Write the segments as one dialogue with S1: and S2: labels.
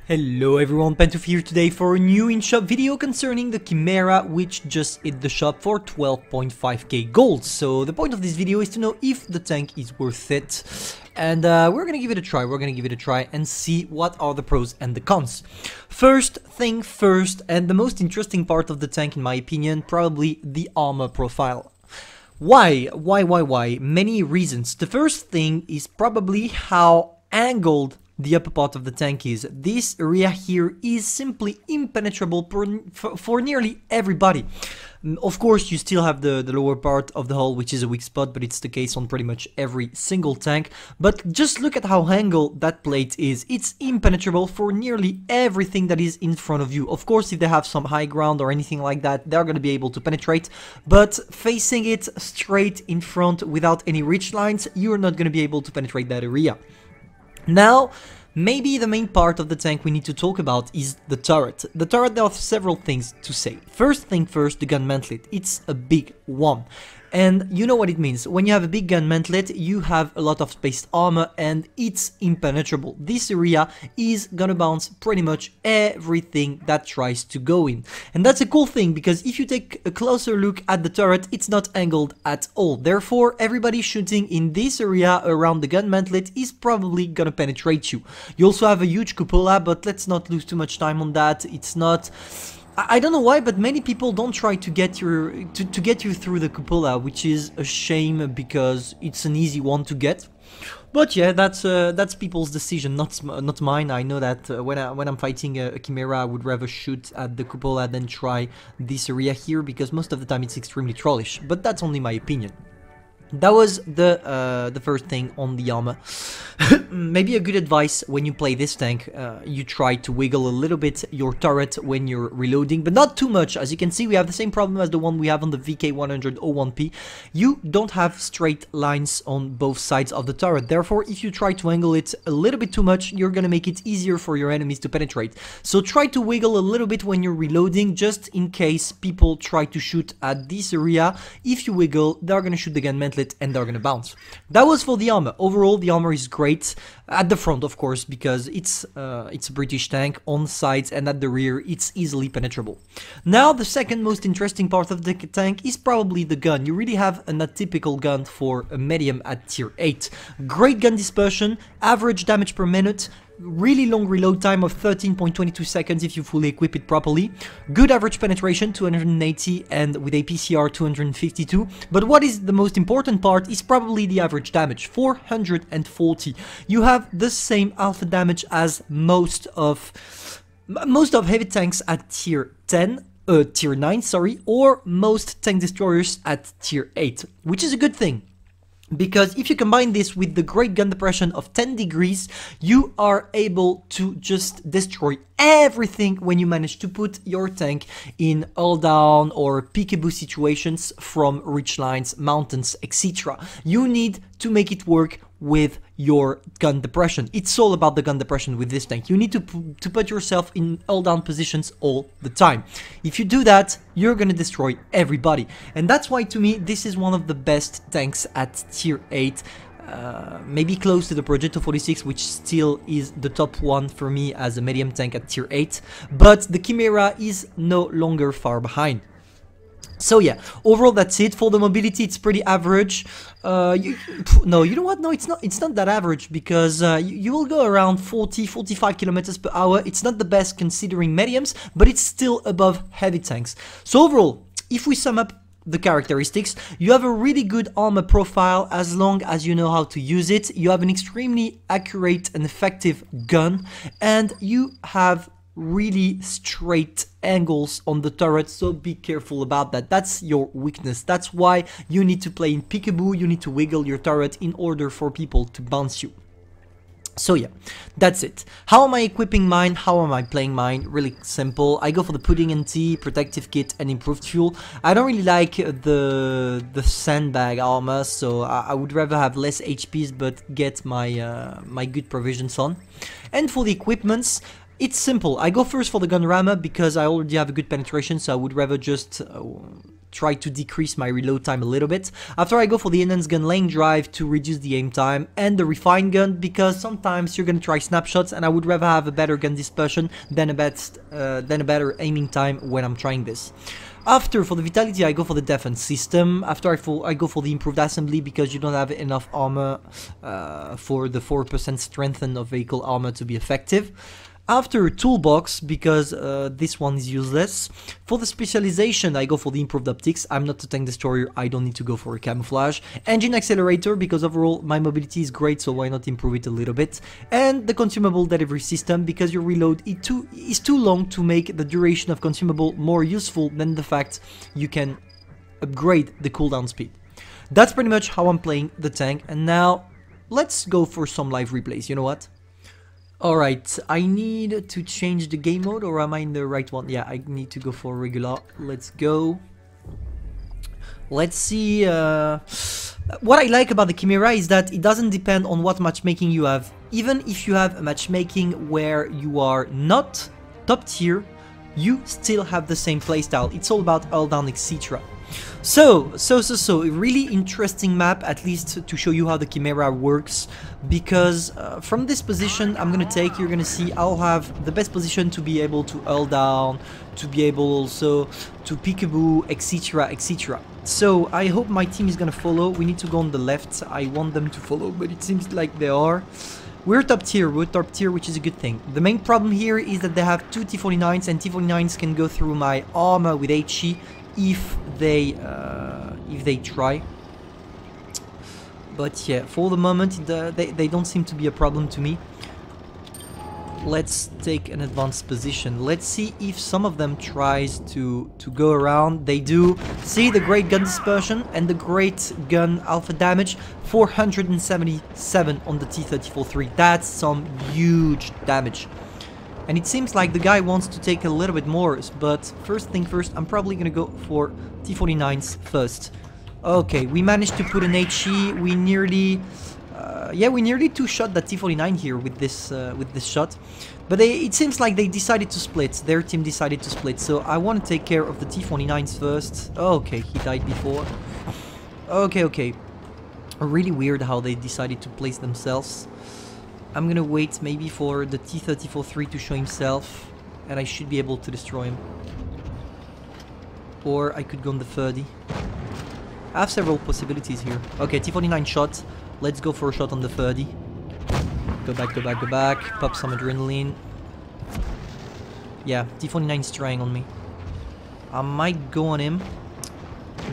S1: Hello everyone, Pantoufleee here today for a new in-shop video concerning the Chimera, which just hit the shop for 12.5k gold. So the point of this video is to know if the tank is worth it, and we're gonna give it a try. And see what are the pros and the cons. First thing first, and the most interesting part of the tank in my opinion, probably the armor profile. Why? Many reasons. The first thing is probably how angled the upper part of the tank is. This area here is simply impenetrable for nearly everybody. Of course, you still have the lower part of the hull, which is a weak spot, but it's the case on pretty much every single tank. But just look at how angled that plate is. It's impenetrable for nearly everything that is in front of you. Of course, if they have some high ground or anything like that, they're going to be able to penetrate. But facing it straight in front without any ridge lines, you're not going to be able to penetrate that area. Now, maybe the main part of the tank we need to talk about is the turret. The turret, there are several things to say. First thing first, the gun mantlet. It's a big one. And you know what it means. When you have a big gun mantlet, you have a lot of spaced armor and it's impenetrable. This area is gonna bounce pretty much everything that tries to go in. And that's a cool thing, because if you take a closer look at the turret, it's not angled at all. Therefore, everybody shooting in this area around the gun mantlet is probably gonna penetrate you. You also have a huge cupola, but let's not lose too much time on that. It's not... I don't know why, but many people don't try to get you through the cupola, which is a shame because it's an easy one to get. But yeah, that's people's decision, not mine. I know that when I'm fighting a Chimera, I would rather shoot at the cupola than try this area here, because most of the time it's extremely trollish. But that's only my opinion. That was the first thing on the armor. Maybe a good advice when you play this tank, you try to wiggle a little bit your turret when you're reloading, but not too much. As you can see, we have the same problem as the one we have on the VK100-01P. You don't have straight lines on both sides of the turret. Therefore, if you try to angle it a little bit too much, you're gonna make it easier for your enemies to penetrate. So try to wiggle a little bit when you're reloading, just in case people try to shoot at this area. If you wiggle, they're gonna shoot the gun mantlet and they're gonna bounce. That was for the armor. Overall, the armor is great at the front, of course, because it's a British tank. On sides and at the rear, it's easily penetrable. Now, the second most interesting part of the tank is probably the gun. You really have an atypical gun for a medium at tier 8. Great gun dispersion, average damage per minute, really long reload time of 13.22 seconds if you fully equip it properly. Good average penetration, 280, and with a PCR 252. But what is the most important part is probably the average damage, 440. You have the same alpha damage as most of heavy tanks at tier 9, sorry, or most tank destroyers at tier 8, which is a good thing. Because if you combine this with the great gun depression of 10 degrees, you are able to just destroy everything when you manage to put your tank in all down or peekaboo situations from ridge lines, mountains, etc. You need to make it work with your gun depression. It's all about the gun depression with this tank. You need to put yourself in all down positions all the time. If you do that, you're gonna destroy everybody. And that's why, to me, this is one of the best tanks at tier 8. Maybe close to the Progetto 46, which still is the top one for me as a medium tank at tier 8. But the Chimera is no longer far behind. So yeah, overall that's it. For the mobility, it's pretty average. No, you know what? No, it's not that average, because you will go around 40-45 kilometers per hour. It's not the best considering mediums, but it's still above heavy tanks. So overall, if we sum up the characteristics, you have a really good armor profile as long as you know how to use it. You have an extremely accurate and effective gun, and you have really straight angles on the turret, so be careful about that. That's your weakness. That's why you need to play in peekaboo. You need to wiggle your turret in order for people to bounce you. So yeah, that's it. How am I equipping mine? How am I playing mine? Really simple. I go for the pudding and tea, protective kit, and improved fuel. I don't really like the sandbag armor, so I would rather have less HPs but get my my good provisions on. And for the equipments, it's simple. I go first for the gun rammer because I already have a good penetration, so I would rather just try to decrease my reload time a little bit. After I go for the enhanced gun lane drive to reduce the aim time, and the refined gun because sometimes you're gonna try snapshots and I would rather have a better gun dispersion than a better aiming time when I'm trying this. After, for the vitality, I go for the defense system. After I go for the improved assembly because you don't have enough armor for the 4% strengthen of vehicle armor to be effective. After toolbox, because this one is useless. For the specialization, I go for the improved optics. I'm not a tank destroyer, I don't need to go for a camouflage. Engine accelerator, because overall my mobility is great, so why not improve it a little bit. And the consumable delivery system, because your reload is too long to make the duration of consumable more useful than the fact you can upgrade the cooldown speed. That's pretty much how I'm playing the tank, and now let's go for some live replays, you know what? Alright, I need to change the game mode, or am I in the right one? Yeah, I need to go for regular. Let's go. Let's see. What I like about the Chimera is that it doesn't depend on what matchmaking you have. Even if you have a matchmaking where you are not top tier, you still have the same playstyle. It's all about all down, etc. So, a really interesting map, at least to show you how the Chimera works, because from this position I'm gonna take, you're gonna see I'll have the best position to be able to hull down, to be able also to peekaboo, etc, etc. So I hope my team is gonna follow. We need to go on the left. I want them to follow, but it seems like they are. We're top tier, which is a good thing. The main problem here is that they have two T49s, and T49s can go through my armor with HE if they try. But yeah, for the moment they don't seem to be a problem to me. Let's take an advanced position. Let's see if some of them tries to go around. They do. See the great gun dispersion and the great gun alpha damage. 477 on the T-34-3. That's some huge damage. And it seems like the guy wants to take a little bit more, but first thing first, I'm probably gonna go for T-49s first. Okay, we managed to put an HE. We nearly, we nearly two-shot that T-49 here with this shot. But it seems like they decided to split. Their team decided to split. So I want to take care of the T-49s first. Okay, he died before. Okay. Really weird how they decided to place themselves. I'm gonna wait maybe for the T-34-3 to show himself, and I should be able to destroy him. Or I could go on the 30. I have several possibilities here. Okay, T-49 shot. Let's go for a shot on the 30. Go back. Pop some adrenaline. Yeah, T-49 is trying on me. I might go on him,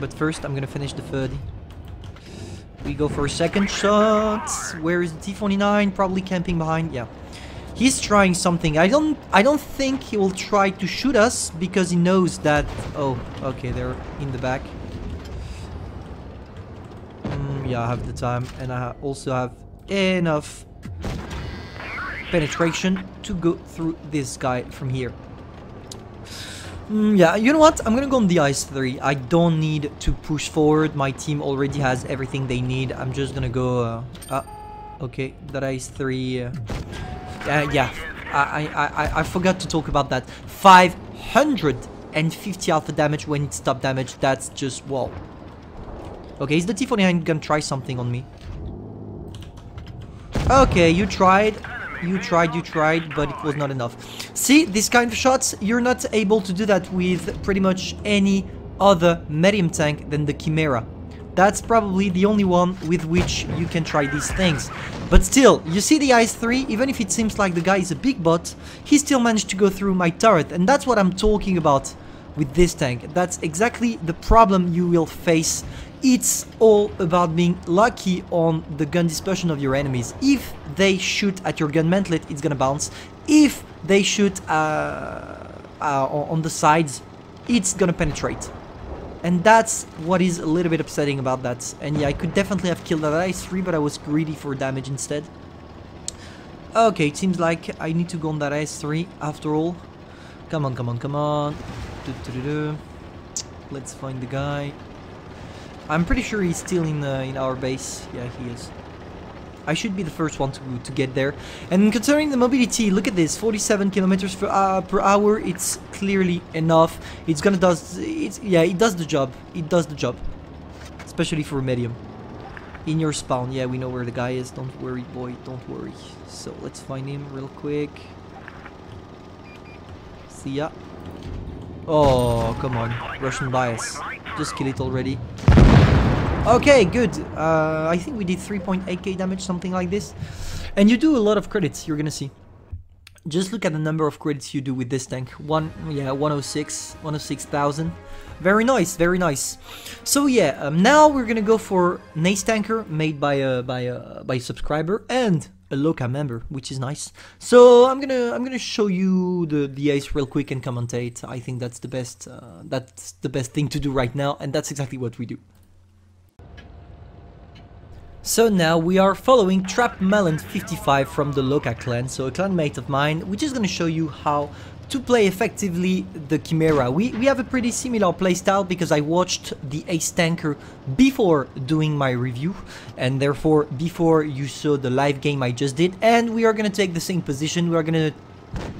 S1: but first I'm gonna finish the 30. We go for a second shot. Where is the T-49? Probably camping behind. Yeah, he's trying something. I don't think he will try to shoot us because he knows that. Oh, okay, they're in the back. Yeah, I have the time, and I also have enough penetration to go through this guy from here. Yeah, you know what? I'm gonna go on the IS-3. I don't need to push forward. My team already has everything they need. I'm just gonna go... okay, that IS-3... yeah, I forgot to talk about that. 550 alpha damage when it's top damage. That's just... wow. Okay, is the T-49 gonna try something on me? Okay, you tried, but it was not enough. See, this kind of shots, you're not able to do that with pretty much any other medium tank than the Chimera. That's probably the only one with which you can try these things. But still, you see the IS-3, even if it seems like the guy is a big bot, he still managed to go through my turret. And that's what I'm talking about with this tank. That's exactly the problem you will face. It's all about being lucky on the gun dispersion of your enemies. If they shoot at your gun mantlet, it's gonna bounce. If they shoot on the sides, it's gonna penetrate. And that's what is a little bit upsetting about that. And yeah, I could definitely have killed that IS-3, but I was greedy for damage instead. Okay, it seems like I need to go on that IS-3 after all. Come on. Let's find the guy. I'm pretty sure he's still in our base. Yeah, he is. I should be the first one to get there. And concerning the mobility, look at this, 47 kilometers per hour. It's clearly enough. It's gonna yeah, it does the job. It does the job, especially for a medium. In your spawn, yeah, we know where the guy is. Don't worry, boy, don't worry. So let's find him real quick. See ya. Oh, come on, Russian bias. Just kill it already. Okay, good. I think we did 3.8k damage, something like this. And you do a lot of credits, you're gonna see. Just look at the number of credits you do with this tank. 106,000. Very nice, very nice. So yeah, now we're gonna go for an ace tanker made by a subscriber and a Loka member, which is nice. So I'm gonna show you the ace real quick and commentate. I think that's the best thing to do right now, and that's exactly what we do. So now we are following Trapmelon55 from the Loka clan, so a clanmate of mine, which is going to show you how to play effectively the Chimera. We have a pretty similar playstyle because I watched the ace tanker before doing my review, and therefore before you saw the live game I just did, and we are going to take the same position. We are going to,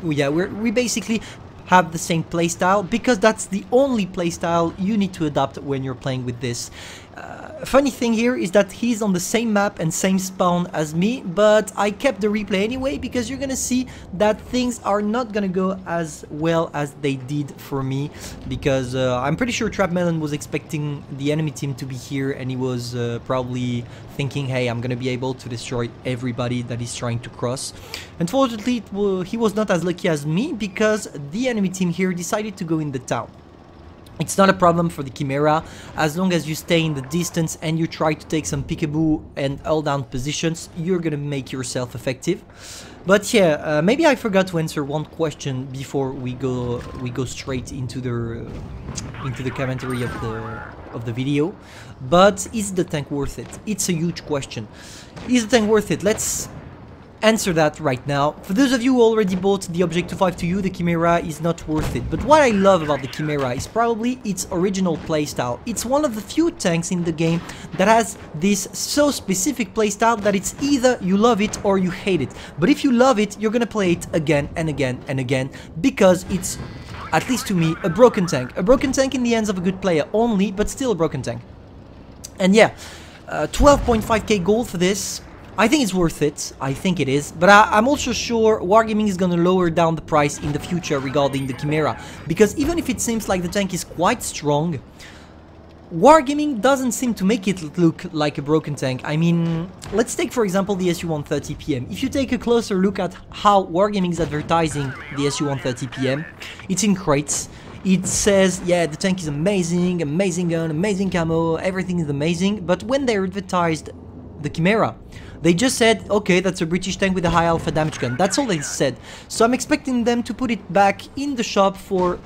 S1: yeah, we basically have the same playstyle because that's the only playstyle you need to adapt when you're playing with this. Funny thing here is that he's on the same map and same spawn as me, but I kept the replay anyway because you're gonna see that things are not gonna go as well as they did for me, because I'm pretty sure Trapmelon was expecting the enemy team to be here, and he was probably thinking, hey, I'm gonna be able to destroy everybody that is trying to cross. Unfortunately, he was not as lucky as me because the enemy team here decided to go in the town. It's not a problem for the Chimera, as long as you stay in the distance and you try to take some peekaboo and hold down positions, you're gonna make yourself effective. But yeah, maybe I forgot to answer one question before we go straight into the commentary of the video. But is the tank worth it? It's a huge question. Is the tank worth it? Let's answer that right now. For those of you who already bought the Object 25-2U, the Chimera is not worth it. But what I love about the Chimera is probably its original playstyle. It's one of the few tanks in the game that has this so specific playstyle that it's either you love it or you hate it. But if you love it, you're gonna play it again and again and again, because it's, at least to me, a broken tank. A broken tank in the hands of a good player only, but still a broken tank. And yeah, 12.5k gold for this. I think it's worth it, I think it is, but I'm also sure Wargaming is gonna lower down the price in the future regarding the Chimera, because even if it seems like the tank is quite strong, Wargaming doesn't seem to make it look like a broken tank. I mean, let's take for example the SU-130PM. If you take a closer look at how Wargaming is advertising the SU-130PM, it's in crates. It says, yeah, the tank is amazing, amazing gun, amazing camo, everything is amazing, but when they advertised the Chimera, they just said, okay, that's a British tank with a high alpha damage gun. That's all they said. So I'm expecting them to put it back in the shop for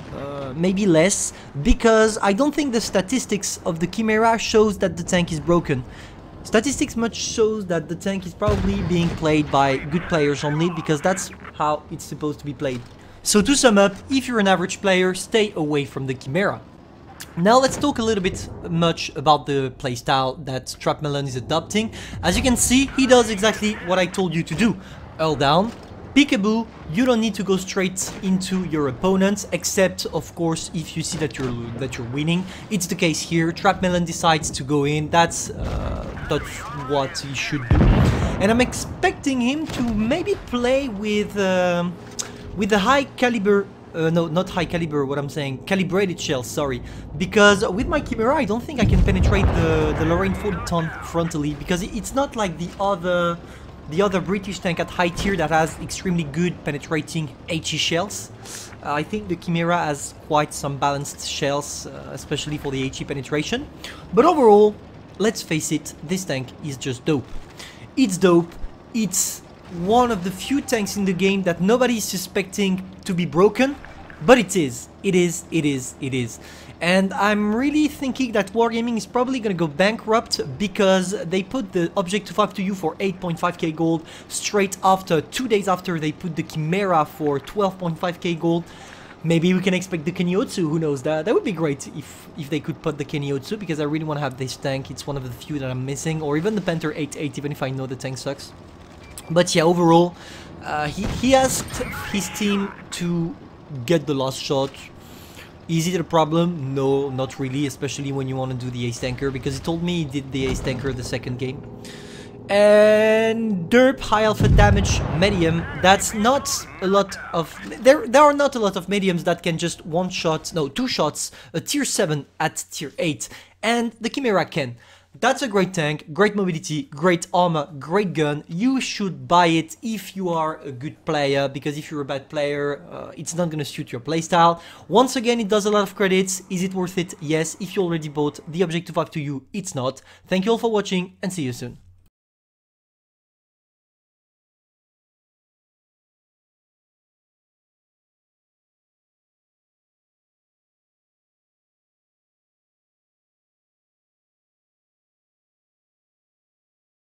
S1: maybe less, because I don't think the statistics of the Chimera shows that the tank is broken. Statistics much shows that the tank is probably being played by good players only, because that's how it's supposed to be played. So to sum up, if you're an average player, stay away from the Chimera. Now let's talk a little bit much about the playstyle that Trapmelon is adopting. As you can see, he does exactly what I told you to do. Hold down, peekaboo, you don't need to go straight into your opponent, except of course if you see that you're winning. It's the case here. Trapmelon decides to go in. That's what he should do. And I'm expecting him to maybe play with the high caliber. No, not high caliber, what I'm saying, calibrated shells, sorry. Because with my Chimera, I don't think I can penetrate the Lorraine 40-ton frontally, because it's not like the other British tank at high tier that has extremely good penetrating HE shells. I think the Chimera has quite some balanced shells, especially for the HE penetration. But overall, let's face it, this tank is just dope. It's dope, it's one of the few tanks in the game that nobody is suspecting to be broken, but it is. And I'm really thinking that Wargaming is probably gonna go bankrupt, because they put the Object 25-2U for 8.5k gold straight after, 2 days after they put the Chimera for 12.5k gold. Maybe we can expect the Kennyotsu, who knows, that would be great if they could put the Kennyotsu, because I really want to have this tank. It's one of the few that I'm missing, or even the Panther 8-8, even if I know the tank sucks. But yeah, overall, he asked his team to get the last shot. Is it a problem? No, not really, especially when you want to do the ace tanker, because he told me he did the ace tanker the second game. And derp, high alpha damage, medium. That's not a lot of... There are not a lot of mediums that can just two shots, a tier 7 at tier 8. And the Chimera can. That's a great tank, great mobility, great armor, great gun. You should buy it if you are a good player, because if you're a bad player, it's not gonna suit your playstyle. Once again, it does a lot of credits. Is it worth it? Yes. If you already bought the Objective 5 to you, it's not. Thank you all for watching, and see you soon.